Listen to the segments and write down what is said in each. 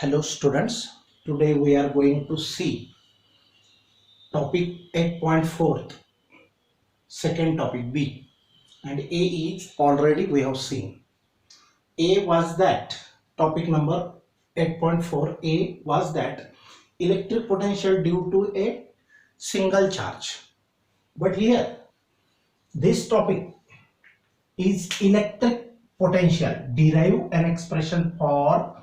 Hello students, today we are going to see topic 8.4, second topic B, and A is already we have seen. A was that, topic number 8.4, A was that electric potential due to a single charge. But here, this topic is electric potential, derive an expression for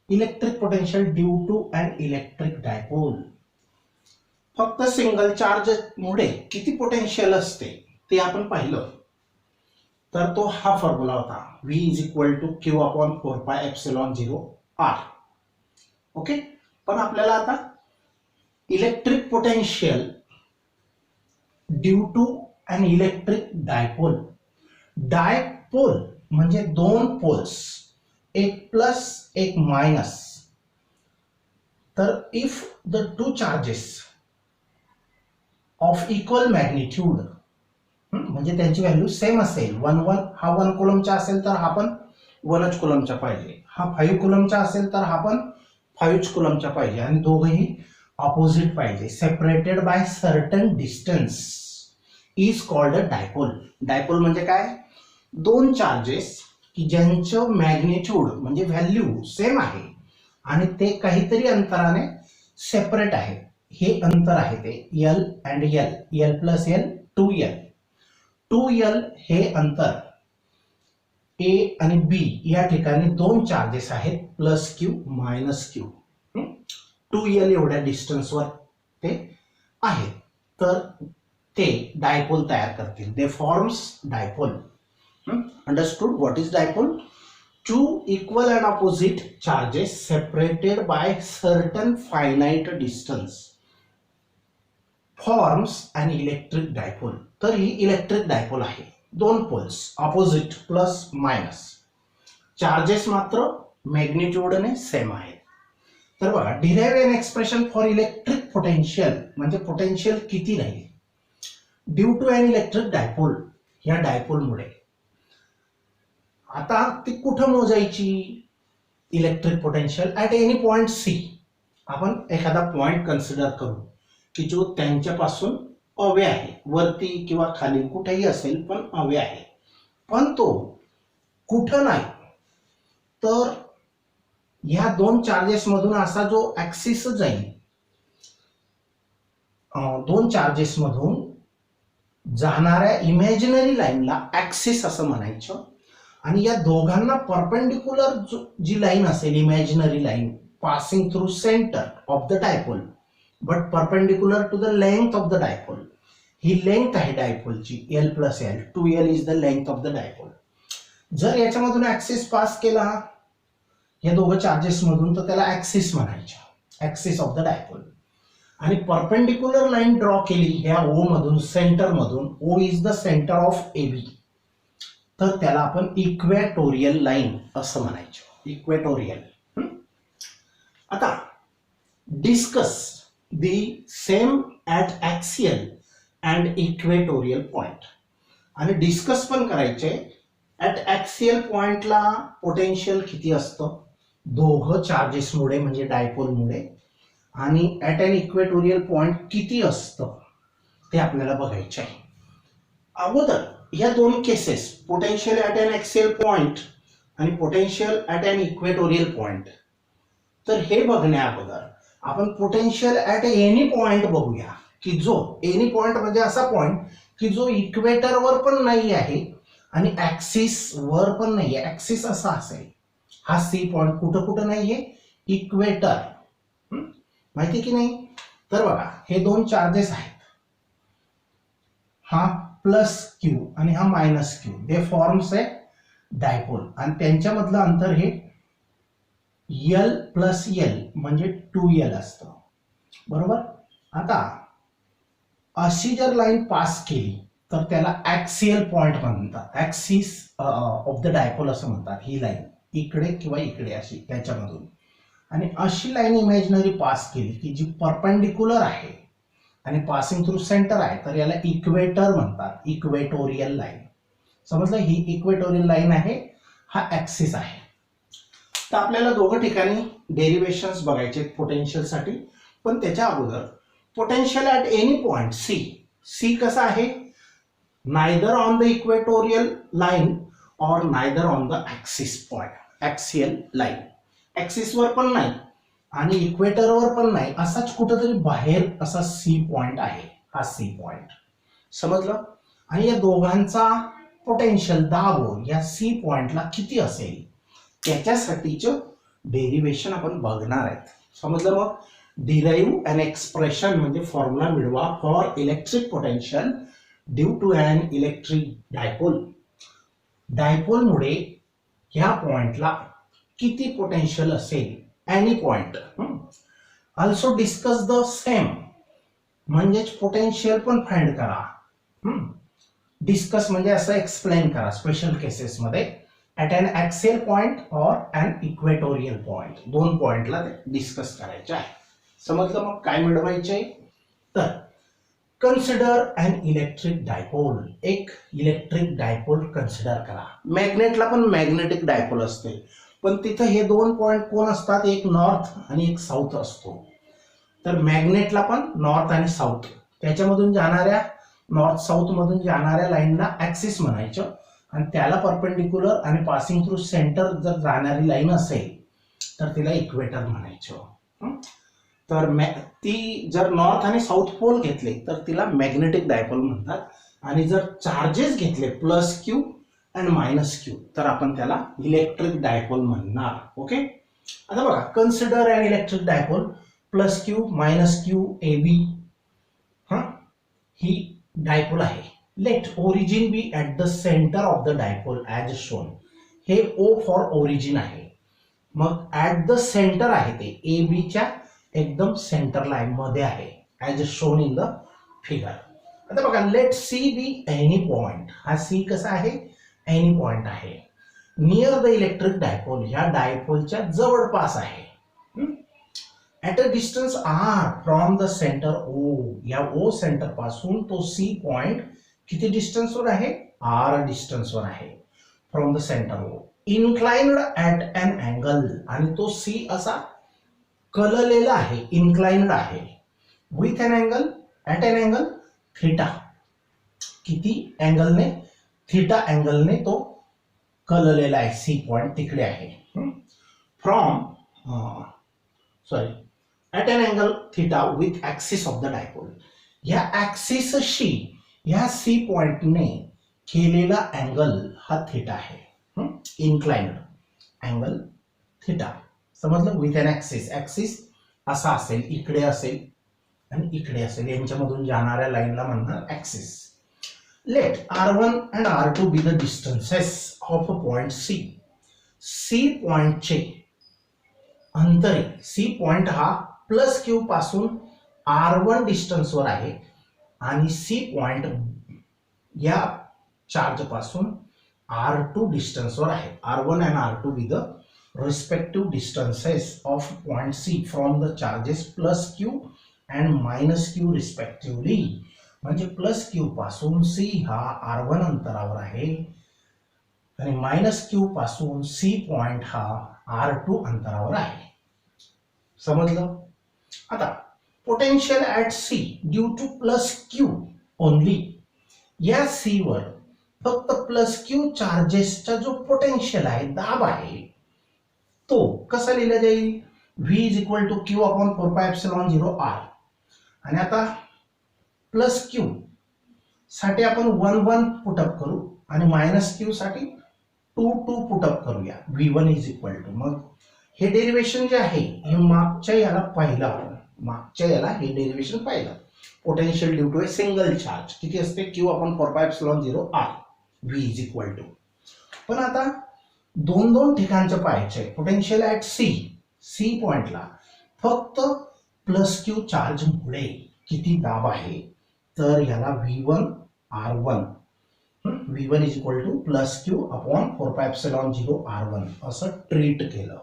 electric potential due to an electric dipole. फक्त single charge मुळे किती potential असते ते आपण पाहिलं तर तो हा फॉर्म्युला होता V is equal to Q upon 4 pi epsilon 0 R. Okay, पण आपल्याला आता electric potential due to an electric dipole. Dipole म्हणजे दोन पोल्स, एक प्लस एक मायनस. तर if the two charges of equal magnitude म्हणजे त्यांची व्हॅल्यू सेम असेल, 1 1 हा 1 कुलमचा असेल तर हा पण 1च कुलमचा पाहिजे, हा 5 कुलमचा असेल तर हा पण 5च कुलमचा पाहिजे, आणि दोघेही ऑपोजिट पाहिजे, separated by certain distance is called a dipole. Dipole म्हणजे काय? दोन चार्जेस की ज्यांचं मॅग्निट्यूड म्हणजे व्हॅल्यू सेम आहे आणि ते काहीतरी अंतराने सेपरेट आहे. हे अंतर आहे ते L and L, L plus L 2L. 2L हे अंतर A आणि B या ठिकाणी दोन चार्जेस आहेत, plus Q minus Q. 2L एवढ्या डिस्टन्सवर ते आहेत, तर ते डायपोल तयार करतील. दे forms dipole. Understood what is dipole? Two equal and opposite charges separated by certain finite distance forms an electric dipole. तर ही इलेक्ट्रिक डायपोल आहे. दोन poles opposite plus minus, charges मात्र मॅग्निट्यूडने सेम आहेत. तर बघा, derive an expression for electric potential म्हणजे potential किती राहील due to an electric dipole, या डायपोलमुळे. आता ती कुठं मोजायची electric potential? At any point C. आपण एखादा पॉइंट कन्सिडर करू की जो त्यांच्यापासून अवे आहे, वरती किंवा खाली कुठेही असेल पण अवे आहे. पण तो कुठं नाही, तर ह्या दोन चार्जेस मधून असा जो ऍक्सिस जाईल, दोन चार्जेस मधून जाणाऱ्या इमॅजिनरी लाईनला ऍक्सिस असं म्हणायचं, आणि या दोघांना परपेंडिक्युलर जी लाईन असेल, imaginary line passing through centre of the dipole but perpendicular to the length of the dipole. ही लेंथ आहे डायपोलची L plus L. 2L is the length of the dipole. जर याच्यामधून ऍक्सिस पास केला या दोघं चार्जेस मधून, तर त्याला ऍक्सिस म्हणायचं, ऍक्सिस ऑफ द डायपोल. आणि परपेंडिक्युलर लाईन ड्रॉ केली ह्या O मधून, सेंटर मधून, O is the centre of AB, तर त्याला आपण इक्वेटोरियल लाईन असं म्हणायचं, इक्वेटोरियल. आता discuss the same at axial and equatorial point. आणि डिस्कस पण करायचे ॲट ॲक्सियल पॉइंटला पोटेन्शियल किती असतं दोघं चार्जेसमुळे म्हणजे डायपोलमुळे, आणि ॲट अन इक्वेटोरियल पॉइंट किती असतं ते आपल्याला बघायचे आहे. अगोदर या दोन cases, potential at an axial point आणि potential at an equatorial point, तर हे बघण्या अगोदर आपण पोटेन्शियल ॲट एनी पॉइंट बघूया, की जो एनी पॉइंट म्हणजे असा पॉइंट की जो इक्वेटरवर पण नाही आहे आणि ऍक्सिस वर पण नाही आहे. ऍक्सिस असा असेल, हा C पॉइंट कुठं कुठं नाहीये, इक्वेटर, माहिती की नाही? तर बघा, हे दोन चार्जेस आहेत, हा प्लस Q आणि हा minus Q. They forms a dipole, आणि त्यांच्यामधलं अंतर हे L प्लस L म्हणजे 2L असतं, बरोबर. आता अशी जर लाईन पास केली तर त्याला ऍक्सियल पॉइंट म्हणतात, ऍक्सिस ऑफ द डायपोल असं म्हणतात. ही लाईन इकडे किंवा इकडे अशी त्याच्यामधून, आणि अशी लाईन इमॅजिनरी पास केली की जी परपेंडिक्युलर आहे आणि पासिंग थ्रू सेंटर आहे, तर याला इक्वेटर म्हणतात, इक्वेटोरियल लाईन. समजलं? ही इक्वेटोरियल लाईन आहे, हा ऍक्सिस आहे. तर आपल्याला दोघं ठिकाणी डेरिव्हेशन्स बघायचे पोटेन्शियल साठी, पण त्याच्या अगोदर potential at any point C, C कसा आहे, neither on the equatorial line और neither on the axis point, axial line, ॲक्सिसवर पण नाही आणि इक्वेटरवर पण नाही, असाच कुठंतरी बाहेर असा सी पॉइंट आहे, हा सी पॉइंट, समजलं. आणि या दोघांचा पोटेन्शियल दाब या सी पॉइंटला किती असेल त्याच्यासाठीचं डेरिव्हेशन आपण बघणार आहेत, समजलं. मग डिराईव्ह अन एक्सप्रेशन म्हणजे फॉर्म्युला मिळवा for electric potential due to an electric dipole. डायपोलमुळे ह्या पॉइंटला किती पोटेन्शियल असेल, any point. Also discuss the same म्हणजेच पोटेन्शियल पण फाइंड करा. डिस्कस म्हणजे असं एक्सप्लेन करा स्पेशल केसेस मध्ये, ॲट अन ॲक्सियल पॉइंट और अन इक्वेटोरियल पॉइंट, दोन पॉइंटला डिस्कस करायचे आहे, समजलं. मग काय मिळवायचे, तर कन्सिडर अन इलेक्ट्रिक डायपोल, एक इलेक्ट्रिक डायपोल कन्सिडर करा. मॅग्नेटला पण मॅग्नेटिक डायपोल असते, पण तिथं हे दोन पॉइंट कोण असतात, एक नॉर्थ आणि एक साऊथ असतो. तर मॅग्नेटला पण नॉर्थ आणि साऊथ, त्याच्यामधून जाणाऱ्या नॉर्थ साऊथ मधून जाणाऱ्या लाईनला ॲक्सिस म्हणायचं, आणि त्याला परपेंडिक्युलर आणि पासिंग थ्रू सेंटर जर जाणारी लाईन असेल तर तिला इक्वेटर म्हणायचं. तर ती जर नॉर्थ आणि साऊथ पोल घेतले तर तिला मॅग्नेटिक डायपोल म्हणतात, आणि जर चार्जेस घेतले प्लस क्यू आणि मायनस क्यू तर आपण त्याला इलेक्ट्रिक डायपोल म्हणणार. ओके, आता बघा, consider an electric dipole plus Q minus Q A B, ही डायपोल आहे. Let origin be at the centre of the dipole as shown, हे ओ फॉर ओरिजिन आहे. मग ॲट द सेंटर आहे ते ए बीच्या एकदम सेंटर लाईन मध्ये आहे, as shown in the figure. आता बघा, let C be any point, हा सी कसा आहे, एनी पॉइंट आहे. नियर द इलेक्ट्रिक डायपोल, ह्या डायपोलच्या जवळपास आहे. At a distance R from the centre O, या ओ सेंटर पासून तो सी पॉइंट किती डिस्टन्सवर आहे, आर डिस्टन्सवर आहे from the centre O. Inclined at an angle, आणि तो सी असा कललेला आहे, इन्क्लाइन्ड आहे, with an angle, at an angle theta, किती अँगलने, थीटा अँगलने तो कललेला आहे, सी पॉइंट तिकडे आहे. From sorry at an angle theta with axis of the dipole, ह्या ॲक्सिसशी ह्या सी पॉइंटने केलेला अँगल हा थीटा आहे, इन्क्लाइन्ड अँगल थीटा, समजलं. विथ अन ॲक्सिस, ॲक्सिस असा असेल, इकडे असेल आणि इकडे असेल, यांच्यामधून जाणाऱ्या लाईनला म्हणणार axis. Let R1 and R2 be the distances of a point C, C पॉइंटचे अंतरे, सी पॉइंट हा प्लस क्यू पासून R1 डिस्टन्सवर आहे, आणि सी पॉइंट या चार्ज पासून R2 डिस्टन्सवर आहे. R1 and R2 be the respective distances of point C from the charges plus Q and minus Q respectively. म्हणजे प्लस क्यू पासून C हा R1 अंतरावर आहे आणि मायनस क्यू पासून C पॉइंट हा R2 अंतरावर आहे, समजलं. आता potential at C due to plus Q only, या C वर फक्त प्लस क्यू चार्जेसचा जो पोटेन्शियल आहे, दाब आहे, तो कसा लिहिला जाईल, V is equal to Q upon 4πε0 r. आणि आता प्लस क्यू साठी आपण 1 पुटअप करू आणि मायनस क्यू साठी 2 पुटअप करूया, V1 इज इक्वल टू. मग हे डेरिव्हेशन जे आहे हे मागच्या याला पाहिलं आपण, मागच्या याला हे डेरिव्हेशन पाहिलं. Potential due to a single charge किती असते, Q upon 4πε0 r, V is equal to. पण आता दोन ठिकाणचं पाहायचंय. पोटेन्शियल ॲट सी पॉइंटला फक्त प्लस क्यू चार्ज मुळे किती दाब आहे, तर याला V1 R1, V1 is equal to plus Q upon 4πε0 R1 असं ट्रीट केलं.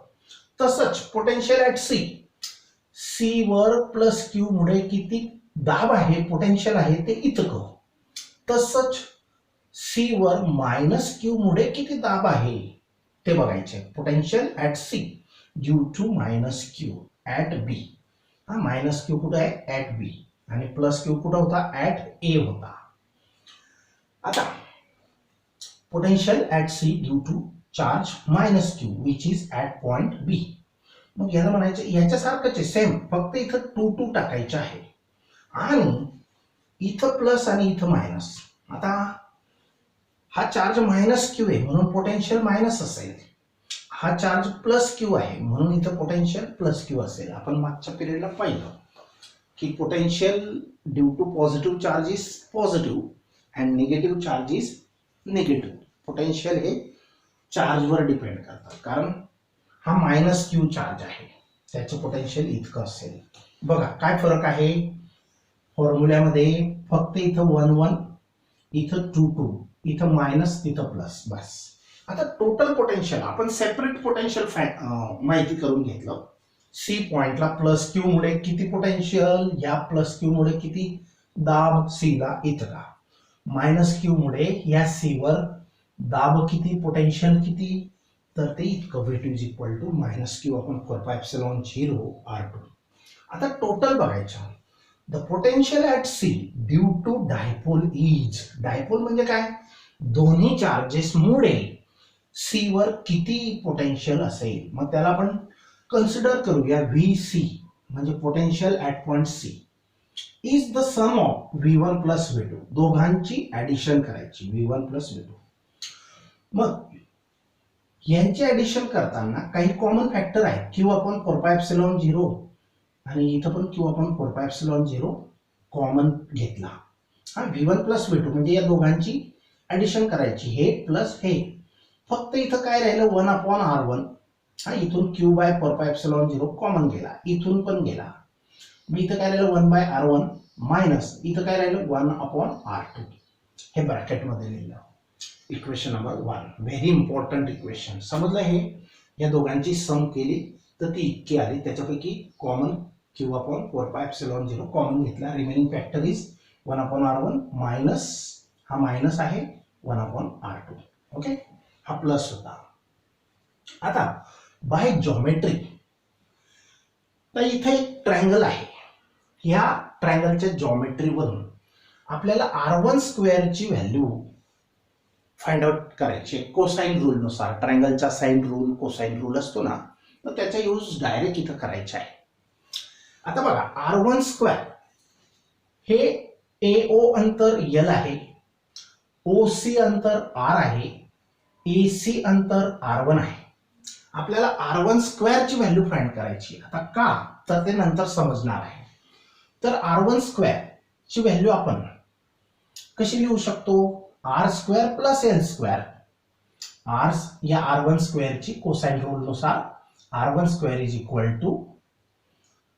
तसंच पोटेन्शियल ॲट सी वर प्लस क्यू मुळे किती दाब आहे, पोटेन्शियल आहे ते इतकं. तसंच सी वर मायनस क्यू मुळे किती दाब आहे ते बघायचे. Potential at C due to minus Q at B. हा मायनस क्यू कुठं आहे? At B. आणि प्लस क्यू कुठं होता? ऍट ए होता. आता potential at C due to charge minus Q which is at point B. मग याला म्हणायचं याच्यासारखंच आहे सेम, फक्त इथं 2 टाकायचं आहे आणि इथं प्लस आणि इथं मायनस. आता हा चार्ज मायनस क्यू आहे म्हणून पोटेन्शियल मायनस असेल. हा चार्ज प्लस क्यू आहे म्हणून इथं पोटेन्शियल प्लस क्यू असेल. आपण मागच्या पिरियडला पाहिलं की potential due to positive charge is positive and negative charge is negative. Potential हे चार्जवर डिपेंड करतात, कारण हा मायनस क्यू चार्ज आहे त्याचं पोटेन्शियल इतकं असेल. बघा काय फरक आहे फॉर्म्युल्यामध्ये, फक्त इथं 1 1, इथं 2 2, इथं मायनस तिथं प्लस, बस. आता टोटल पोटेन्शियल आपण सेपरेट पोटेन्शियल माहिती करून घेतलं. सी पॉइंटला प्लस क्यू मुळे किती पोटेन्शियल, या प्लस क्यू मुळे किती दाब सी ला इतका, मायनस क्यू मुळे या सी वर दाब किती, पोटेन्शियल किती, तर ते इतकं. V2 is equal to minus Q upon 4πε0 R2. आता टोटल बघायचं. The potential at C due to dipole is, dipole म्हणजे काय, दोन्ही चार्जेस मुळे सी वर किती पोटेन्शियल असेल. मग त्याला आपण कन्सिडर करूया VC म्हणजे potential at point C is the sum of V1 plus V2. दोघांची ऍडिशन करायची, V1 प्लस V2. मग यांची ऍडिशन करताना काही कॉमन फॅक्टर आहेत. क्यू अपॉन 4πε0 आणि इथं पण क्यू अपॉन 4πε0 कॉमन घेतला. हा V1 प्लस V2 म्हणजे या दोघांची ऍडिशन करायची, हे प्लस हे. फक्त इथं काय राहिलं 1 अपॉन R1. हा इथून क्यू बाय 4πε0 कॉमन गेला, इथून पण गेला. मग इथं काय राहिलं 1 बाय R1 मायनस इथं काय राहिलं 1 अपॉन R2. हे ब्रॅकेटमध्ये लिहिलं. Equation number 1 very important equation. समजलं हे? या दोघांची सम केली तर ती इतकी आली. त्याच्यापैकी कॉमन क्यू अपॉन 4πε0 कॉमन घेतला. Remaining factor is 1 upon R1 minus, हा मायनस आहे 1 अपॉन R2. ओके, हा प्लस होता. आता बाय जॉमेट्री, तर इथे एक ट्रायंगल आहे. ह्या ट्रायंगलच्या जॉमेट्रीवरून आपल्याला R1 स्क्वेअरची व्हॅल्यू फाइंड आउट करायची कोसाइन रूल नुसार. ट्रायंगलचा साइन रूल कोसाइन रूल असतो ना, तर त्याचा यूज डायरेक्ट इथं करायचा आहे. आता बघा R1 स्क्वेअर हे AO अंतर L आहे, OC अंतर R आहे, AC अंतर R1 आहे. आपल्याला R1 स्क्वेअरची व्हॅल्यू फाइंड करायची. आता का, तर ते नंतर समजणार आहे. तर R1 स्क्वेअरची व्हॅल्यू आपण कशी लिहू शकतो, R square plus L square. R या R1 स्क्वेअरची कोसाइन रूल नुसार R1 square is equal to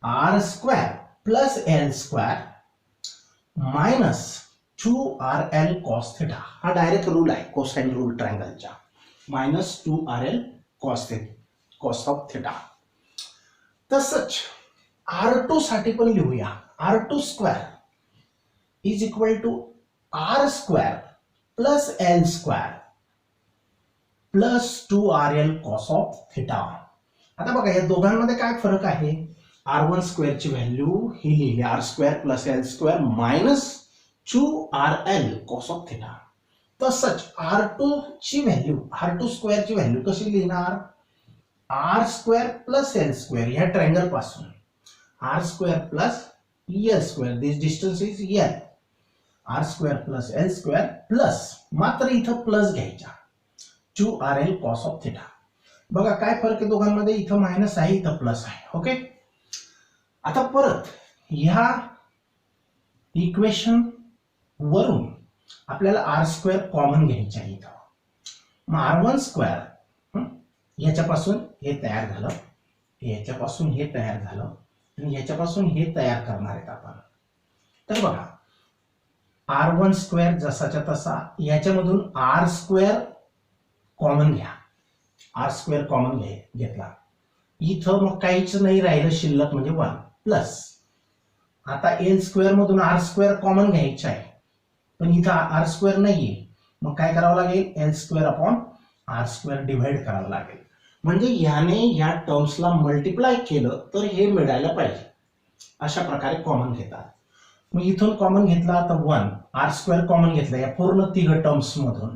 R square plus L square minus 2RL cos theta. हा डायरेक्ट रूल आहे कोसाइन रूल ट्रायंगलचा, minus 2RL cos of theta. तसंच R2 साठी पण लिहूया. R2 square is equal to R square plus L square plus 2RL cos of theta. आता बघा या दोघांमध्ये काय फरक आहे. R1 स्क्वेअरची व्हॅल्यू ही लिहिली R square plus L square minus 2RL cos of theta. तसंच R2 ची व्हॅल्यू, R2 स्क्वेअरची व्हॅल्यू कशी लिहिणार, R square plus L square. या ट्रायंगल पासून R square plus L square, this distance is L. R square plus L square plus, मात्र इथं plus घ्यायचा 2RL cos of theta. बघा काय फरक आहे दोघांमध्ये, इथं मायनस आहे इथं प्लस आहे. ओके, आता परत ह्या इक्वेशन वरून आपल्याला R स्क्वेअर कॉमन घ्यायचा आहे इथं. मग R1 स्क्वेअर ह्याच्यापासून हे तयार झालं, ह्याच्यापासून हे तयार झालं आणि ह्याच्यापासून हे तयार करणार आहेत आपण. तर बघा R1 स्क्वेअर जसाच्या तसा, याच्यामधून R स्क्वेअर कॉमन घ्या, R स्क्वेअर कॉमन घेतला. इथं मग काहीच नाही राहिलं शिल्लक म्हणजे 1 प्लस. आता L स्क्वेअर मधून R स्क्वेअर कॉमन घ्यायचा आहे, पण इथं R स्क्वेअर नाहीये. मग काय करावं लागेल, L square upon R square divide करावं लागेल. म्हणजे याने या टर्म्सला मल्टिप्लाय केलं तर हे मिळायला पाहिजे. अशा प्रकारे कॉमन घेतात. मग इथून कॉमन घेतला तर 1 आर स्क्वेअर कॉमन घेतला या पूर्ण तिघ टर्म्स मधून.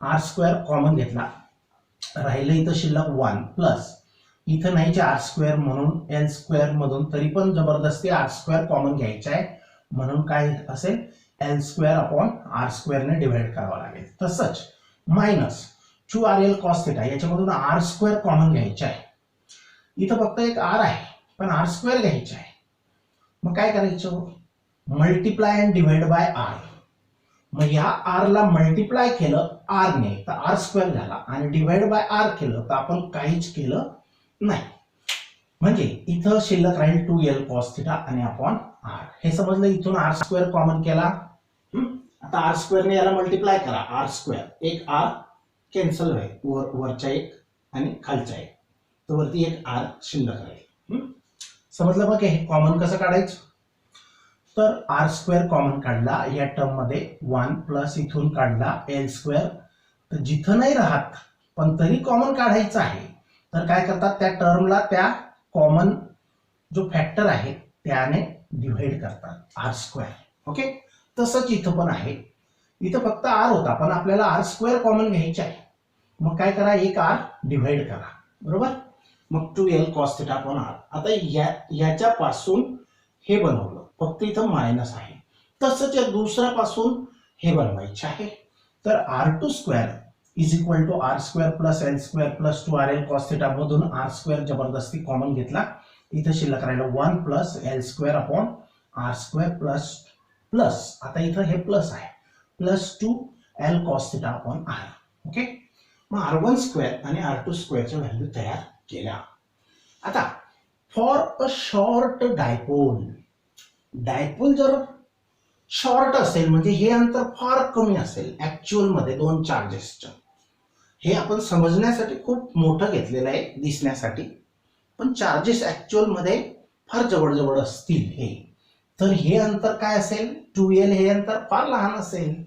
आर स्क्वेअर कॉमन घेतला, राहिलं इथं शिल्लक 1 प्लस इथं नाहीचे आर स्क्वेअर म्हणून एल स्क्वेअर मधून तरी पण जबरदस्ती आर स्क्वेअर कॉमन घ्यायचा आहे म्हणून काय असेल एल स्क्वेअर अपॉन आर स्क्वेअरने डिव्हाइड करावं लागेल. तसंच मायनस 2rl cos थिटा याच्यामधून आर स्क्वेअर कॉमन घ्यायचा आहे. इथं फक्त एक आर आहे पण आर स्क्वेअर घ्यायचा आहे. मग काय करायचं multiply and divide by R. मग या आर ला मल्टिप्लाय केलं आर ने तर आर स्क्वेअर झाला आणि डिवाइड बाय आर केलं तर आपण काहीच केलं नाही. म्हणजे इथं शिल्लक राहील 2l cos थिटा आणि अपॉन आर. हे समजलं. इथून आर स्क्वेअर कॉमन केला. आता आर स्क्वेअर ने याला मल्टिप्लाय करा आर स्क्वेअर. एक आर कॅन्सल होईल वरच्या एक आणि खालच्या एक तर वरती एक आर शिल्लक राहील. समजलं. मग हे कॉमन कसं काढायचं तर आर स्क्वेअर कॉमन काढला या टर्म मध्ये 1 प्लस इथून काढला एल स्क्वेअर. तर जिथं नाही राहत पण तरी कॉमन काढायचं आहे तर काय करतात त्या टर्मला त्या कॉमन जो फॅक्टर आहे त्याने डिव्हाइड करतात आर स्क्वेअर. ओके. तसंच इथं पण आहे. इथं फक्त आर होता पण आपल्याला आर स्क्वेअर कॉमन घ्यायचे आहे. मग काय करा एक आर डिव्हाइड करा. बरोबर. मग 2l cos theta upon R. आता याच्यापासून हे बनवलं फक्त इथं मायनस आहे. तसंच या दुसऱ्यापासून हे बनवायचे आहे. तर r2 square is equal to R square plus L square plus 2rl cos theta मधून आर स्क्वेअर जबरदस्ती कॉमन घेतला. इथं शिल्लक राहिलं 1 plus L square upon R square plus plus आता इथं हे प्लस आहे plus 2l cos theta upon R. Okay. मग r1 स्क्वेअर आणि r2 स्क्वेअरच्या व्हॅल्यू तयार केल्या. आता for a short dipole. Dipole जर शॉर्ट असेल म्हणजे हे अंतर फार कमी असेल ऍक्च्युअल मध्ये दोन चार्जेसचं. हे आपण समजण्यासाठी खूप मोठं घेतलेलं आहे दिसण्यासाठी पण चार्जेस ऍक्च्युअल मध्ये फार जवळ असतील हे. तर हे अंतर काय असेल 2l. हे अंतर फार लहान असेल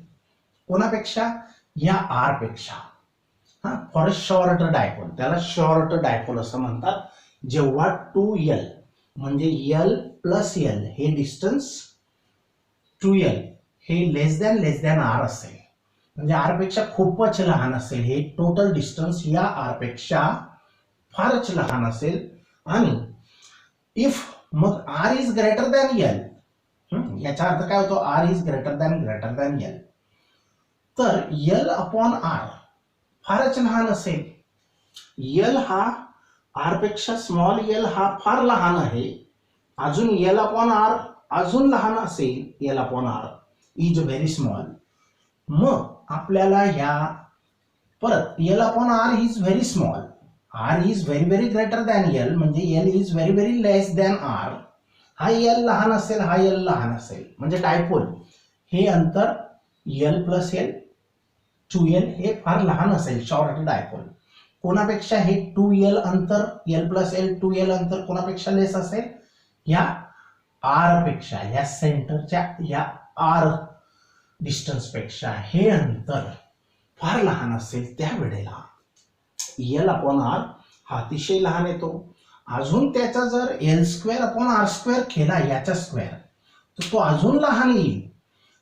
कोणापेक्षा या आर पेक्षा. For a short dipole. त्याला शॉर्ट डायपोल असं म्हणतात. जेव्हा 2l म्हणजे l प्लस l हे डिस्टन्स 2l हे लेस दॅन आर असेल म्हणजे आर पेक्षा खूपच लहान असेल. हे टोटल डिस्टन्स या आर पेक्षा फारच लहान असेल. आणि इफ मग R is greater than L. याचा अर्थ काय होतो R is greater than L. तर एल अपॉन आर फारच लहान असेल. एल हा आर पेक्षा स्मॉल एल हा फार लहान आहे. अजून एल अपॉन आर अजून लहान असेल. L upon R is very small. मग आपल्याला ह्या परत L upon R is very small. R is very greater than L म्हणजे L is very less than R. हा एल लहान असेल हा एल लहान असेल म्हणजे डायपोल हे अंतर एल प्लस एल 2l हे फार लहान असेल शॉर्ट डायपोल. कोणापेक्षा हे 2l अंतर एल प्लस एल 2l अंतर कोणापेक्षा लेस असेल या आर पेक्षा. या सेंटरच्या या आर डिस्टन्स पेक्षा हे अंतर फार लहान असेल. त्यावेळेला एल अपॉन आर हा अतिशय लहान येतो. अजून त्याचा जर L square upon R square केला याचा स्क्वेअर तर तो अजून लहान येईल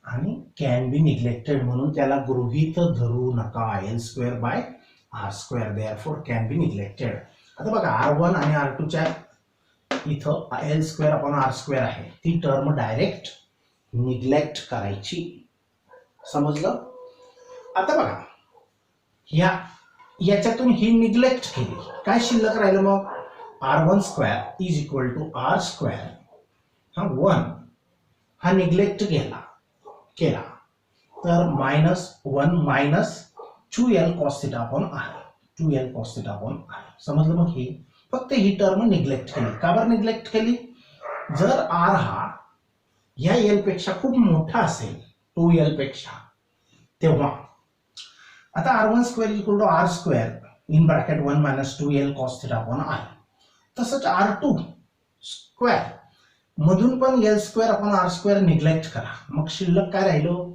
आणि कॅन बी निग्लेक्टेड म्हणून त्याला गृहीत धरू नका. L square by R square therefore can be neglected. आता बघा R1 आणि R2 च्या इथं L square upon R square आहे ती टर्म डायरेक्ट निग्लेक्ट करायची. समजलं. आता बघा याच्यातून ही निग्लेक्ट केली काय शिल्लक राहिलं मग R1 square is equal to R square. हा 1 हा निग्लेक्ट केला तर -1 minus 2l cos theta upon R. 2l cos theta upon R. समजलं. मग हे फक्त ही टर्म निग्लेक्ट केली. का बरं निग्लेक्ट केली. जर आर हा या एल पेक्षा खूप मोठा असेल 2l पेक्षा तेव्हा आता R1 square equal to R square in bracket 1 minus 2l cos theta upon R. तसंच R2 स्क्वेअर मधून पण L square upon R square neglect करा. मग शिल्लक काय राहिलं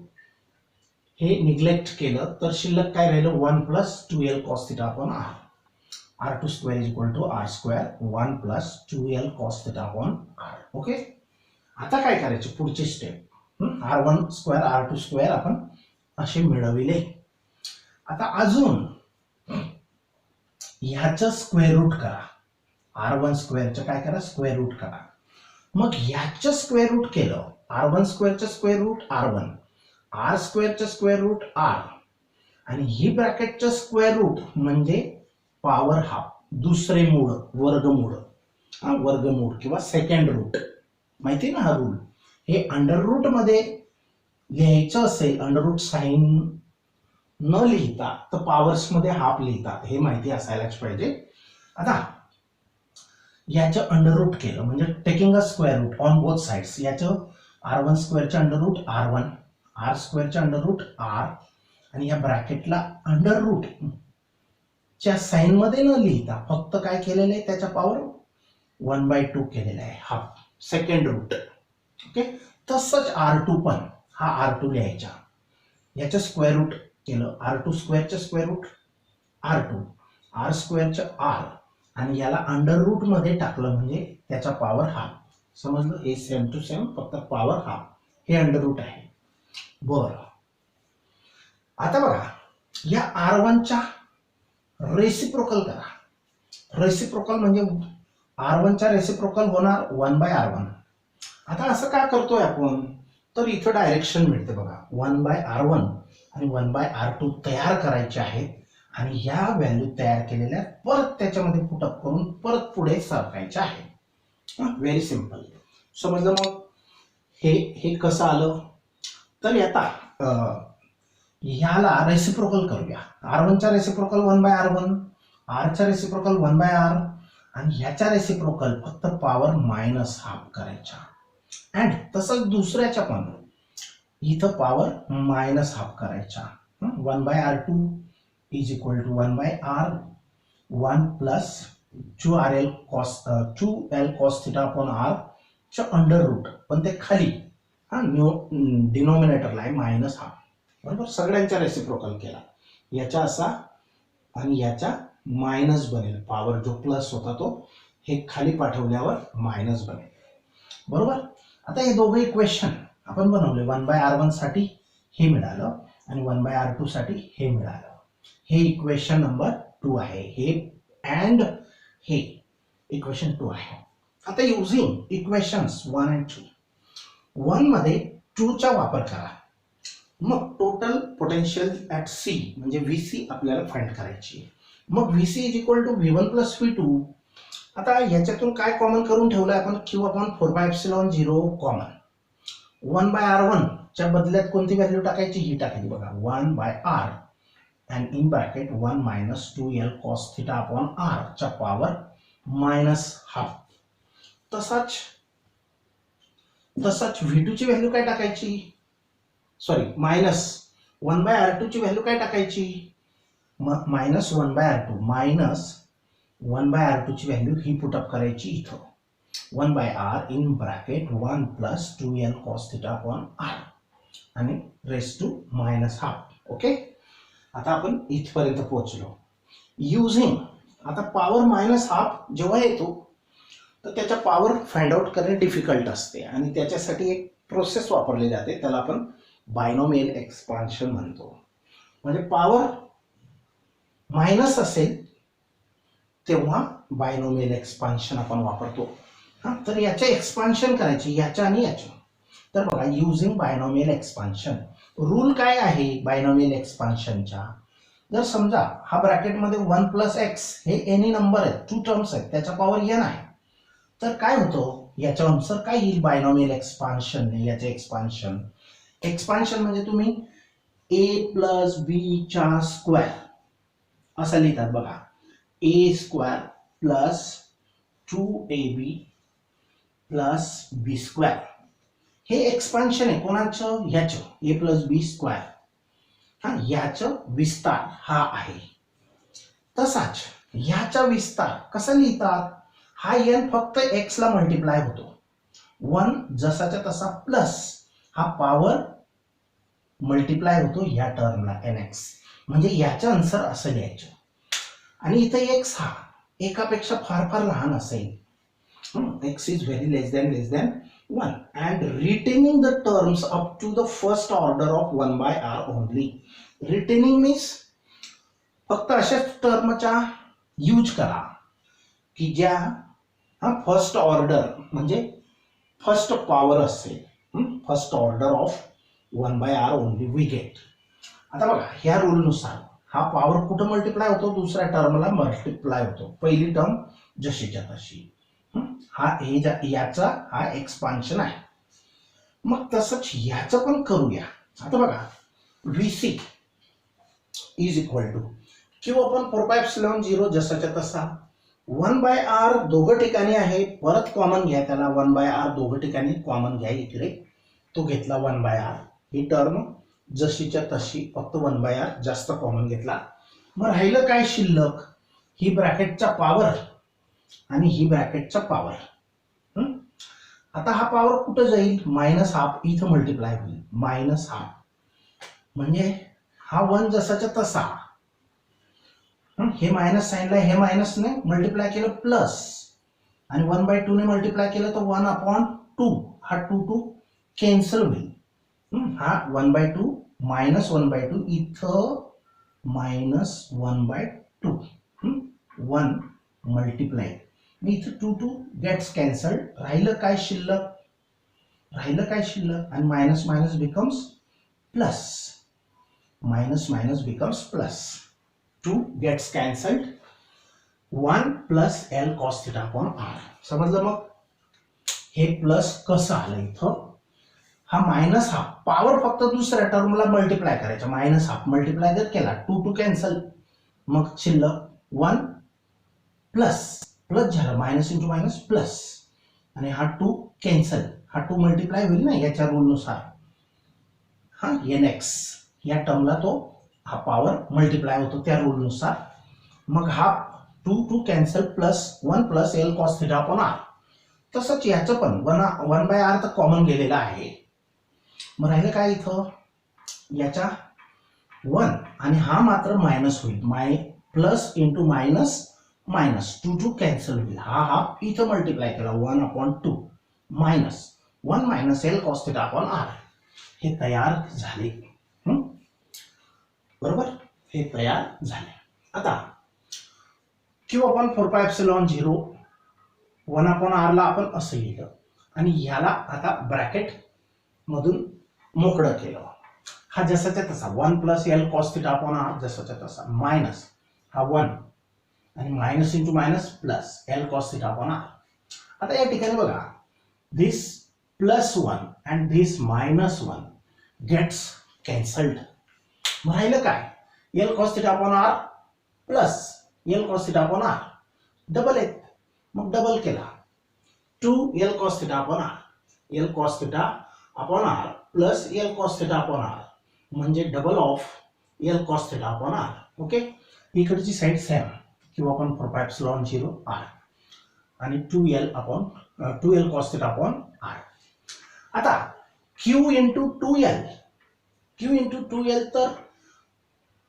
हे निग्लेक्ट केलं तर शिल्लक काय राहिलं 1 plus 2l cos theta upon R. r2 square is equal to r square 1 plus 2l cos theta upon R. Okay. आता काय करायचे पुढची step, r1 square r2 square आपण असे मिळविले. आता अजून ह्याचं स्क्वेअर रूट करा. r1 स्क्वेअरचं काय करा स्क्वेअर रूट करा. मग ह्याचं स्क्वेअर रूट केलं r1 स्क्वेअरचं स्क्वेअर रूट r1, r स्क्वेअरचं स्क्वेअर रूट r आणि ही ब्रॅकेटचं स्क्वेअर रूट म्हणजे पॉवर हाफ, दुसरे मूळ, वर्गमूळ. वर्गमूळ किंवा सेकंड रूट, माहिती ना हा रूल. हे अंडर रूट मध्ये लिहायचं असेल, अंडर रूट साइन न लिहिता तर पॉवर्स मध्ये हाफ लिहितात, हे माहिती असायलाच पाहिजे. आता याचं अंडर रूट केलं म्हणजे taking a square root on both sides. याचं r1 स्क्वेअरचं अंडर रूट r1, r स्क्वेअरचं अंडर रूट r आणि या ब्रॅकेटला अंडर रूट च्या साइन मध्ये न लिहिता फक्त काय केलेलं आहे त्याच्या पॉवर 1/2 केलेला आहे, हाफ, सेकंड रूट. ओके. तसंच r2 पण, हा r2 लिहायचा, याचं स्क्वेअर रूट केलं r2 स्क्वेअरचं स्क्वेअर रूट r2, r स्क्वेअरचं r आणि याला अंडर रूट मध्ये टाकलं म्हणजे त्याचा पॉवर हाफ. समजलं, हे सेम टू सेम, फक्त पॉवर हाफ, हे अंडर रूट आहे. बरं, आता बघा या r1च्या रेसिप्रोकल करा. रेसिप्रोकल म्हणजे r1च्या रेसिप्रोकल होणार 1/r1. आता असं का करतोय आपण, तर इथं डायरेक्शन मिळते बघा, 1/r1 आणि 1/r2 तयार करायचे आहेत आणि ह्या व्हॅल्यू तयार केलेल्या परत त्याच्यामध्ये पुटअप करून परत पुढे सरकायच्या आहेत. व्हेरी सिंपल, समजलं. मग हे कसं आलं, तर आता ह्याला रेसिप्रोकल करूया. r1चा रेसिप्रोकल 1/r1, r चा रेसिप्रोकल 1/r आणि ह्याच्या रेसिप्रोकल फक्त पॉवर मायनस हाफ करायचा. अँड तसंच दुसऱ्याच्या पण इथं पॉवर मायनस हाफ करायचा. 1/r2 is equal to 1/r 1 plus 2l cos theta upon r च्या अंडर रूट, पण ते खाली डिनॉमिनेटरला आहे मायनस हाफ. बरोबर, सगळ्यांच्या रेसिप्रोकल केला, याचा असा आणि याचा मायनस बनेल. पॉवर जो प्लस होता तो हे खाली पाठवल्यावर मायनस बनेल. बरोबर. आता हे दोघे इक्वेशन आपण बनवले, 1/r1 साठी हे मिळालं आणि 1/r2 साठी हे मिळालं. हे इक्वेशन नंबर 2 आहे, हे अँड हे इक्वेशन 2 आहे. आता युजिंग इक्वेशन्स 1 आणि 2, 1 मध्ये 2 चा वापर करा. मग टोटल पोटेन्शियल ऍट सी म्हणजे VC आपल्याला फाइंड करायची. मग VC is equal to V1 plus V2. आता याच्यातून काय कॉमन करून ठेवलंय आपण, Q अपॉन 4/ε0 कॉमन. 1/r1 च्या बदल्यात कोणती व्हॅल्यू टाकायची, ही टाकायची बघा, 1/r and in bracket 1 minus 2l cos theta upon r चा पॉवर मायनस हाफ. तसाच V2 ची व्हॅल्यू काय टाकायची, सॉरी मायनस 1/r2 ची व्हॅल्यू काय टाकायची, मायनस 1/r2 मायनस 1/r2 ची व्हॅल्यू ही पुटअप करायची इथं, 1/r in bracket 1 plus 2l cos theta upon r आणि raise to minus half. Okay. आता आपण इथपर्यंत पोहोचलो. युजिंग आता पॉवर मायनस हाफ जेव्हा येतो तर त्याच्या पॉवर फाइंड आउट करणे डिफिकल्ट असते आणि त्याच्यासाठी एक प्रोसेस वापरली जाते, त्याला आपण बायनॉमियल एक्सपान्शन म्हणतो. म्हणजे पॉवर मायनस असेल तेव्हा बायनॉमियल एक्सपान्शन आपण वापरतो. तर याचे एक्सपान्शन करायचे, याच्या आणि याच्या. तर बघा, युजिंग बायनॉमियल एक्सपान्शन, रूल काय आहे बायनॉमियल एक्सपान्शनचा. जर समजा हा ब्रॅकेटमध्ये 1 प्लस एक्स हे एनी नंबर आहेत, 2 टर्म्स आहेत, त्याचा पॉवर n आहे, तर काय होतं याच्या अनुसार काय येईल बायनॉमियल एक्सपान्शन. याचे एक्सपान्शन म्हणजे तुम्ही a प्लस बी चा स्क्वेअर असं लिहितात बघा, a स्क्वेअर प्लस 2ab प्लस बी स्क्वेअर. हे एक्सपान्शन आहे कोणाचं, ह्याचं, a प्लस बी स्क्वेअर. याचं विस्तार हा आहे. तसाच ह्याचा विस्तार कसा लिहितात, हा n फक्त x ला मल्टिप्लाय होतो, 1 जसाच्या तसा प्लस हा पॉवर मल्टिप्लाय होतो या टर्मला nx, म्हणजे याचं आन्सर असं लिहायचं. आणि इथं x हा एकापेक्षा फार फार लहान असेल, x is very less than 1 and retaining the terms up to the first order of 1 by r only. Retaining means फक्त अशाच टर्मच्या यूज करा की ज्या फर्स्ट ऑर्डर म्हणजे फर्स्ट पॉवर असेल, first order of 1 by r only we get. आता बघा ह्या रूलनुसार हा पॉवर कुठं मल्टिप्लाय होतो, दुसऱ्या टर्मला मल्टिप्लाय होतो, पहिली टर्म जशीच्या तशी. हा याचा हा एक्सपान्शन आहे. मग तसंच याचं पण करूया. आता बघा VC is equal to Q upon 4πε0 जसाच्या तसा 1 by r दोघं ठिकाणी आहे, परत कॉमन घ्या त्याला, 1 by r दोघं ठिकाणी कॉमन घ्या, इकडे तो घेतला 1 by r, ही टर्म जशीच्या तशी फक्त 1 by r जास्त कॉमन घेतला. मग राहिलं काय शिल्लक, ही ब्रॅकेटचा पॉवर आणि ही ब्रॅकेटचा पॉवर. आता हा पॉवर कुठं जाईल, -½ इथं मल्टिप्लाय होईल, -½ म्हणजे हा 1 जसाच्या तसा, हे मायनस साइनला हे मायनसने मल्टिप्लाय केलं प्लस, आणि 1/2 ने मल्टिप्लाय केलं तर 1/2, हा 2 कॅन्सल होईल. हा 1/2 -1/2 इथं -1/2, 1 मल्टिप्लाय, मी इथं 2 गेट्स कॅन्सल, राहिलं काय शिल्लक, आणि minus minus becomes plus, becomes plus, 2 gets cancelled, 1 plus L cos θ upon r. समजलं. मग हे प्लस कसं आलं इथं, हा -½ पॉवर फक्त दुसऱ्या टर्मला मल्टिप्लाय करायचा, -½ मल्टिप्लाय जर केला 2 कॅन्सल, मग शिल्लक 1 प्लस झालं, मायनस इंटू मायनस प्लस, आणि हा 2 कॅन्सल, हा 2 मल्टिप्लाय होईल ना याच्या रूलनुसार, हा nx या टर्मला तो हा पॉवर मल्टिप्लाय होतो त्या रूलनुसार. मग हा 2 cancel plus 1 plus L cos θ upon r. तसंच याचं पण 1 by r तर कॉमन गेलेला आहे. मग राहिलं काय इथं, याच्या 1 आणि हा मात्र मायनस होईल, plus into minus minus, 2 cancel होईल, हा इथं मल्टिप्लाय केला 1/2 minus 1 minus L cos θ upon r. हे तयार झाले, बरोबर, हे तयार झाले. आता क्यू अपन 4πε0 1/r ला आपण असं लिहिलं, आणि ह्याला आता ब्रॅकेट मधून मोकळं केलं, हा जसाच्या तसा 1 plus L cos θ upon r जसाच्या तसा, मायनस हा 1 आणि minus into minus plus L cos θ upon r. आता या ठिकाणी बघा, दिस +1 and this -1 gets cancelled. मग राहिलं काय, L cos θ upon r plus L cos θ upon r, double आहेत, मग डबल केला 2 L cos θ upon r, L cos θ upon r plus L cos θ upon r, म्हणजे double of L cos θ upon r. Okay, इकडची side same, किंवा आपण 4πε0 r आणि 2L cos θ upon r. आता Q into 2L तर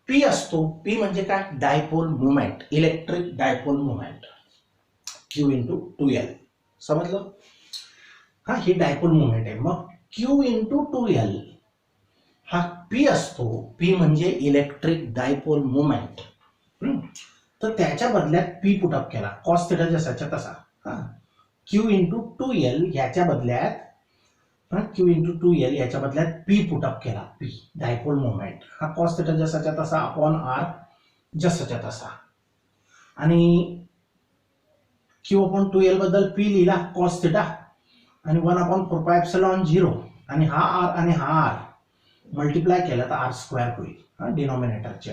P असतो, P म्हणजे काय, dipole moment, electric dipole moment, Q into 2L. समजलं, हा ही डायपोल मोमेंट आहे. मग Q इंटू 2L हा P असतो, P म्हणजे इलेक्ट्रिक डायपोल मोमेंट. तर त्याच्या बदल्यात P पुटअप केला, कॉस थिटा जसाच्या तसा, Q इंटू 2L याच्या बदल्यात, Q इंटू 2L याच्या बदल्यात P पुटअप केला, P डायपोल मोमेंट, हा कॉस थिटा जसाच्या तसा अपॉन r जसाच्या तसा, आणि Q अपॉन 2L बद्दल P लिहिला कॉस थिटा, आणि 1/4πε0, आणि हा r आणि हा r मल्टिप्लाय केला तर r² होईल, डिनॉमिनेटरचे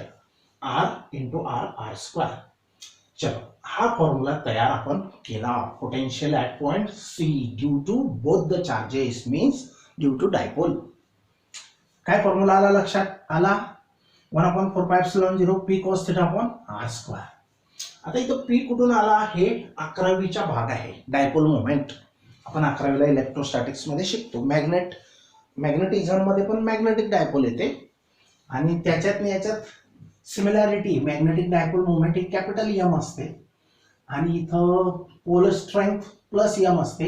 r इंटू r स्क्वेअर. चलो, हा फॉर्म्युला तयार आपण केला, potential at point C due to both the charges means due to dipole. काय फॉर्म्युला आला, लक्षात आला, 1/4πε0 P cos θ अपॉन r². आता इथं P कुठून आला, हे 11वीचा भाग आहे, डायपोल मोमेंट. आपण 11वीला इलेक्ट्रोस्टॅटिक्स मध्ये शिकतो, मॅग्नेट मॅग्नेटिझम मध्ये पण मॅग्नेटिक डायपोल येते आणि त्याच्यात याच्यात सिमिलॅरिटी, मॅग्नेटिक डायपोल मोमेंट ही कॅपिटल एम असते आणि इथं पोलर स्ट्रेंथ प्लस एम असते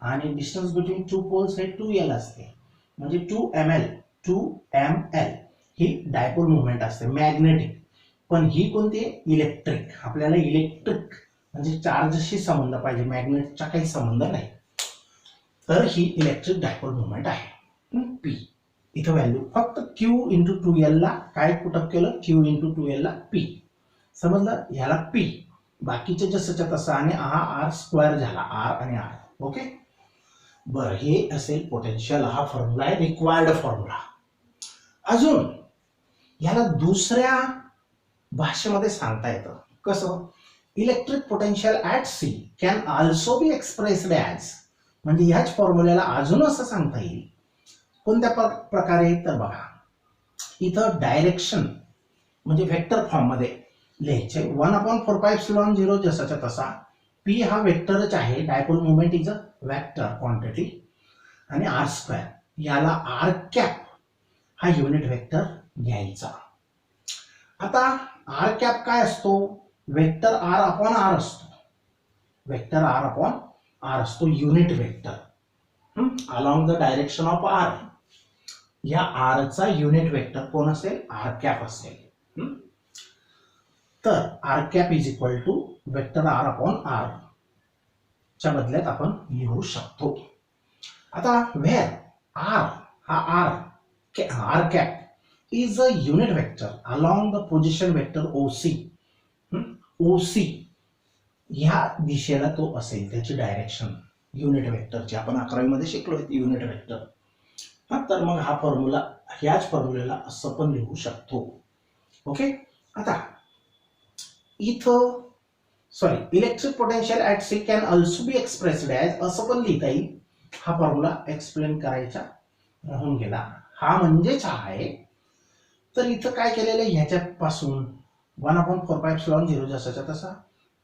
आणि डिस्टन्स बिटवीन टू पोल्स हे 2L असते, म्हणजे 2ml ही डायपोल मुवमेंट असते मॅग्नेटिक. पण ही कोणती आहे? इलेक्ट्रिक. आपल्याला इलेक्ट्रिक म्हणजे चार्जशी संबंध पाहिजे, मॅग्नेटचा काही संबंध नाही. तर ही इलेक्ट्रिक डायपोल मुवमेंट आहे पी. इथं व्हॅल्यू फक्त क्यू इंटू 2L ला काय पुटअप केलं, क्यू इंटू 2L ला पी. समजलं? ह्याला पी, बाकीचे जसंच्या तसं आणि हा आर स्क्वेअर झाला, आर आणि आर. ओके. बरं, हे असेल पोटेन्शियल. हा फॉर्म्युला आहे रिक्वायर्ड फॉर्म्युला. अजून याला दुसऱ्या भाषेमध्ये सांगता येतं कसं? Electric potential at C can also be expressed as, म्हणजे ह्याच फॉर्म्युल्याला अजून असं सांगता येईल. कोणत्या प्रकारे? तर बघा, इथं डायरेक्शन म्हणजे वेक्टर फॉर्म मध्ये लिहायचे. 1/4πε0 जसाच्या तसा. पी हा वेक्टरच आहे, dipole movement is a vector quantity, आणि आर स्क्वेअर याला आर कॅप हा युनिट वेक्टर घ्यायचा. आता आर कॅप काय असतो? वेक्टर आर अपॉन आर असतो. वेक्टर आर अपॉन आर असतो, unit vector along the direction of R. या आर चा युनिट वेक्टर कोण असेल? आर कॅप असेल. तर R cap is equal to vector R upon R च्या बदल्यात आपण लिहू शकतो. आता वेअर आर हा R cap is a unit vector along the position vector OC. OC ह्या दिशेला तो असेल, त्याची डायरेक्शन युनिट वेक्टरची आपण 11वी मध्ये शिकलो युनिट वेक्टर. तर मग हा फॉर्म्युला, ह्याच फॉर्म्युल्याला असं पण लिहू शकतो. ओके. आता इथं electric potential at C can also be expressed as, असं पण लिहिता येईल. हा फॉर्म्युला एक्सप्लेन करायचा राहून गेला. हा म्हणजेच हा आहे. तर इथं काय केलेलं आहे, ह्याच्यापासून 1/4πε0 जसाच्या तसा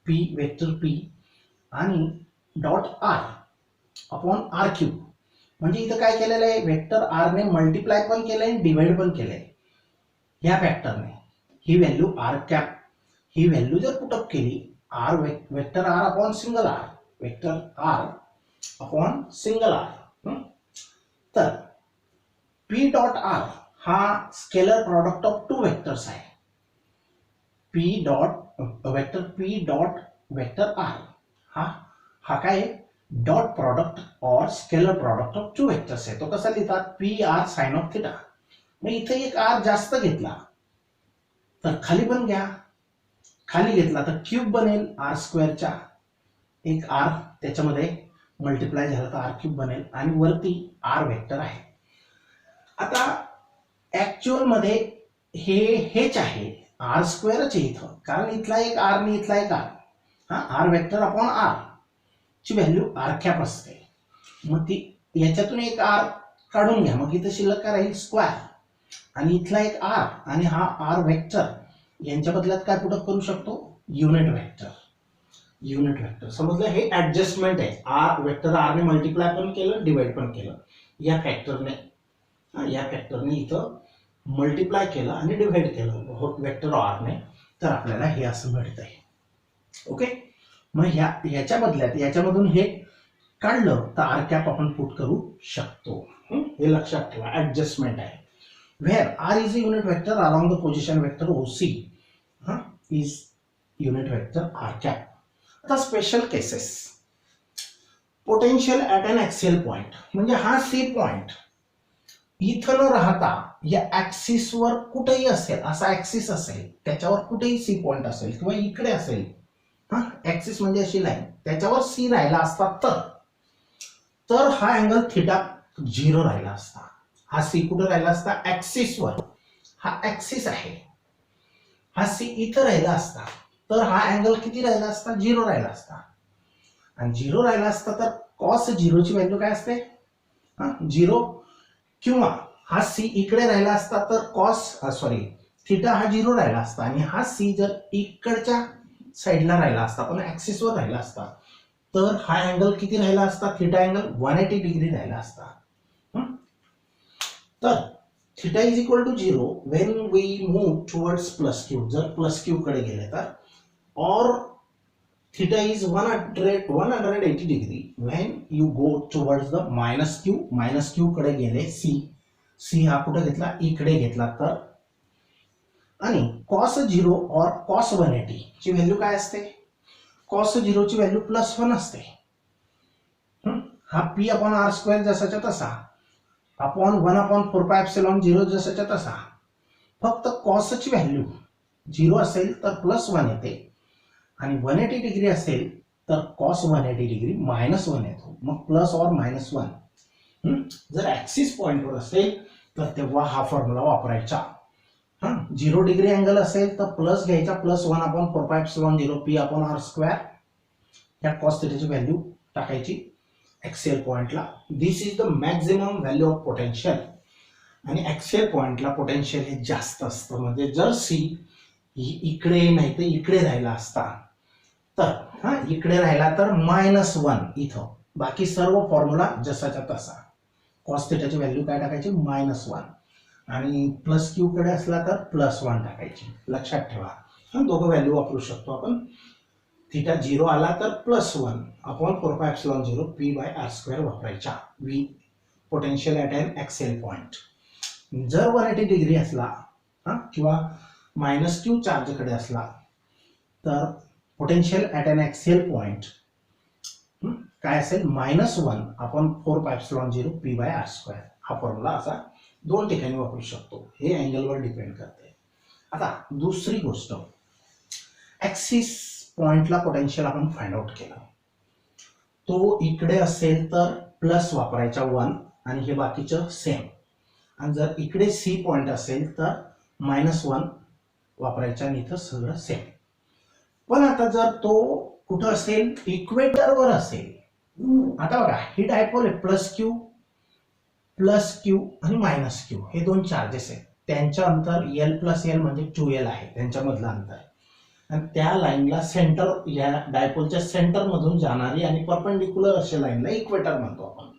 पी वेक्टर पी आणि dot R upon R cube, म्हणजे इथं काय केलेलं आहे, वेक्टर आर ने मल्टिप्लाय पण केलंय, डिवाइड पण केलंय ह्या फॅक्टरने. ही व्हॅल्यू आर कॅप, ही व्हॅल्यू जर पुटअप केली, R vector R upon single R, vector R upon single R, तर पी डॉट आर हा scalar product of two vectors आहे. P dot vector P dot vector R हा काय dot product और scalar product of two vectors आहे. तो कसा लिहितात? P R sine of theta. मग इथे एक आर जास्त घेतला तर खाली पण घ्या, खाली घेतला तर क्यूब बनेल आर स्क्वेअरच्या, एक आर त्याच्यामध्ये मल्टिप्लाय झाला तर आर क्यूब बनेल आणि वरती आर वेक्टर आहे. आता ऍक्च्युअल मध्ये हेच आहे, आर स्क्वेअरच आहे इथं, कारण इथला एक आर आणि इथला एक आर, हा आर वेक्टर अपॉन आर ची व्हॅल्यू आर कॅप असते. मग ती याच्यातून एक आर काढून घ्या, मग इथं शिल्लक काय राहील? स्क्वेअर. आणि इथला एक आर आणि हा आर वेक्टर यांच्या बदल्यात काय पुटअप करू शकतो? Unit vector. युनिट वेक्टर समजलं? हे ऍडजस्टमेंट आहे. आर वेक्टर आर ने मल्टिप्लाय पण केलं, डिवाइड पण केलं या फॅक्टरने. या फॅक्टरने इथं मल्टिप्लाय केलं आणि डिवाइड केलं वेक्टर आर ने, तर आपल्याला हे असं मिळतंय. ओके. मग ह्याच्या बदल्यात याच्यामधून हे काढलं तर आर कॅप आपण पुट करू शकतो. हे लक्षात ठेवा, ऍडजस्टमेंट आहे. Where R is a unit vector along the position vector OC is unit vector R cap. आता special cases, potential at an axial point, म्हणजे हा सी पॉइंट इथं न राहता या ऍक्सिस वर कुठेही असेल, असा ऍक्सिस असेल त्याच्यावर कुठेही सी पॉइंट असेल किंवा इकडे असेल, ऍक्सिस म्हणजे अशी लाईन, त्याच्यावर सी राहिला असता तर हा अँगल थिटा 0 राहिला असता. हा सी कुठे राहिला असता? ऍक्सिस वर. हा ऍक्सिस आहे, हा सी इथं राहिला असता तर हा अँगल किती राहिला असता? 0 राहिला असता. आणि 0 राहिला असता तर कॉस 0 ची व्हॅल्यू काय असते? 0. किंवा हा सी इकडे राहिला असता तर थिटा हा 0 राहिला असता आणि हा सी जर इकडच्या साईडला राहिला असता पण ऍक्सिस वर राहिला असता तर हा अँगल किती राहिला असता? थिटा अँगल 180 डिग्री राहिला असता. तर theta is equal to 0 when we move towards plus Q. जर प्लस क्यू कडे गेले तर, और theta is 180 degree when you go towards the minus q कडे गेले c हा कुठे घेतला, इकडे घेतला तर. आणि cos 0 और cos 180 ची व्हॅल्यू काय असते, cos 0 ची व्हॅल्यू +1 असते. हा p अपॉन r स्क्वेअर जसाच्या तसा अपॉन 1/4πε0 जसाच्या तसा. फक्त cos ची व्हॅल्यू 0 असेल तर +1 येते, आणि 180 डिग्री असेल तर cos 180 डिग्री -1 येतो. मग प्लस और -1. जर ऍक्सिस पॉइंटवर असेल तर तेव्हा हा फॉर्म्युला वापरायचा. 0 डिग्री अँगल असेल तर प्लस घ्यायचा, +1/4πε0 p अपॉन r स्क्वेअर. या cos थीटाची व्हॅल्यू टाकायची ऍक्सियल पॉइंटला. This is the maximum value of potential. आणि ऍक्सियल पॉइंटला पोटेन्शियल हे जास्त असतं. म्हणजे जर सी इकडे नाही तर इकडे राहिला असता तर इकडे राहिला तर -1 इथं. बाकी सर्व फॉर्म्युला जसाच्या तसा. कॉस थीटाची व्हॅल्यू काय टाकायची, -1. आणि प्लस क्यू कडे असला तर +1 टाकायची. लक्षात ठेवा, दोघं व्हॅल्यू वापरू शकतो आपण. थीटा 0 आला तर +1 अपॉन 4πε0 p/r² वापरायचा. v potential at an axial point. जर 180 डिग्री असला किंवा -q चार्ज कडे असला तर potential at an axial point काय असेल, -1 अपॉन 4πε0 p/r². हा फॉर्म्युला असा दोन ठिकाणी वापरू शकतो. हे अँगलवर डिपेंड करते. आता दुसरी गोष्ट, ऍक्सिस पॉइंटला पोटेन्शियल आपण फाइंड आउट केलं. तो इकडे असेल तर प्लस वापरायचा 1 आणि हे बाकीचं सेम. आणि जर इकडे सी पॉइंट असेल तर -1 वापरायचा आणि इथं सगळं सेम. पण आता जर तो कुठं असेल, इक्वेटरवर असेल. आता बघा, ही डायपोल आहे, प्लस क्यू आणि -q हे दोन चार्जेस आहेत. त्यांचं अंतर l + l म्हणजे 2l आहे, त्यांच्यामधलं अंतर. आणि त्या लाईनला सेंटर, या डायपोलच्या सेंटर मधून जाणारी आणि परपेंडिक्युलर अशा लाईनला इक्वेटर म्हणतो आपण.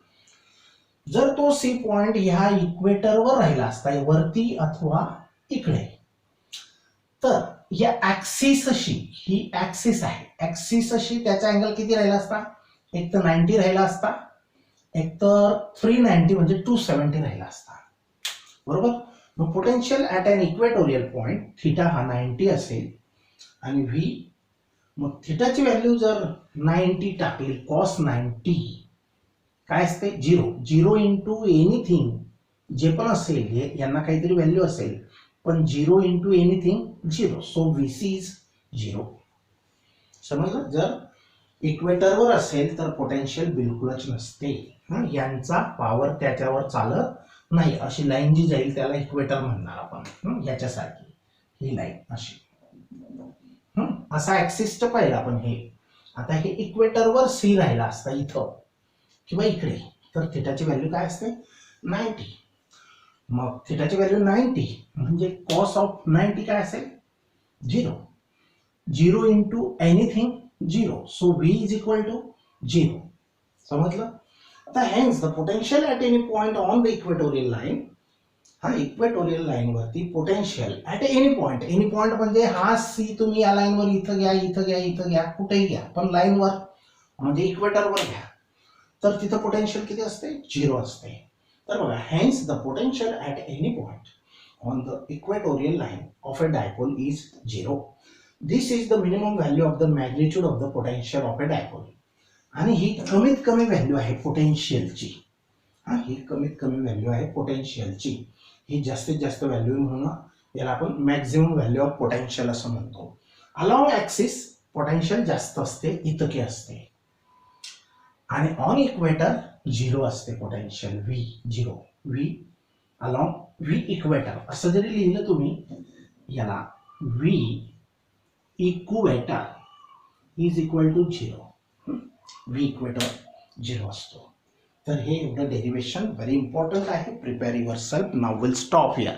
जर तो सी पॉइंट ह्या इक्वेटरवर राहिला असता, वरती अथवा इकडे, तर या ऍक्सिसशी, ही ऍक्सिस आहे, ऍक्सिसशी त्याचा अँगल किती राहिला असता, एक तर 90 राहिला असता, एक तर 390 म्हणजे 270 राहिला असता. बरोबर. मग potential at an equatorial point theta हा 90 असेल आणि v, मग थीटाची व्हॅल्यू जर 90 टाकली, cos 90 काय असते, 0 इंटू एनिथिंग जे पण असेल, यांना काहीतरी व्हॅल्यू असेल, पण 0 into anything 0. So VC is 0. समजलं. जर इक्वेटरवर असेल तर पोटेन्शियल बिलकुलच नसते. यांचा पॉवर त्याच्यावर चालत नाही. अशी लाईन जी जाईल त्याला इक्वेटर म्हणणार आपण. याच्यासारखी ही लाईन अशी. असा ऍक्सिसचं पाहिलं आपण हे. आता हे इक्वेटरवर सी राहिला असता इथं किंवा इकडे, तर थिटाची व्हॅल्यू काय असते, 90. मग थिटाची व्हॅल्यू 90 म्हणजे कॉस ऑफ 90 काय असेल, 0 into anything 0. So v is equal to 0. समजलं. आता hence the potential at any point on the equatorial line. Equatorial line वरती पोटेन्शियल ॲट एनी पॉइंट म्हणजे हा सी तुम्ही या लाईनवर इथं घ्या, इथं घ्या, इथं घ्या, कुठेही घ्या, पण लाईनवर म्हणजे इक्वेटरवर घ्या, तर तिथं पोटेन्शियल किती असते, 0 असते. तर बघा, hence the potential at any point on the equatorial line of a dipole is 0. This is the minimum value of the magnitude of the potential of a dipole. आणि ही कमीत कमी व्हॅल्यू आहे पोटेन्शियलची. ही कमीत कमी व्हॅल्यू आहे पोटेन्शियलची. ही जास्तीत जास्त व्हॅल्यू म्हणून याला आपण मॅक्झिमम व्हॅल्यू ऑफ पोटेन्शियल असं म्हणतो. अलॉंग ऍक्सिस पोटेन्शियल जास्त असते, इतके असते. आणि ऑन इक्वेटर 0 असते potential, v along v equator असं जरी लिहिलं तुम्ही, याला v equator is equal to 0. v equator 0 असतो. तर हे एवढं डेरिवेशन व्हेरी इम्पॉर्टंट आहे. Prepare yourself. Now will stop here.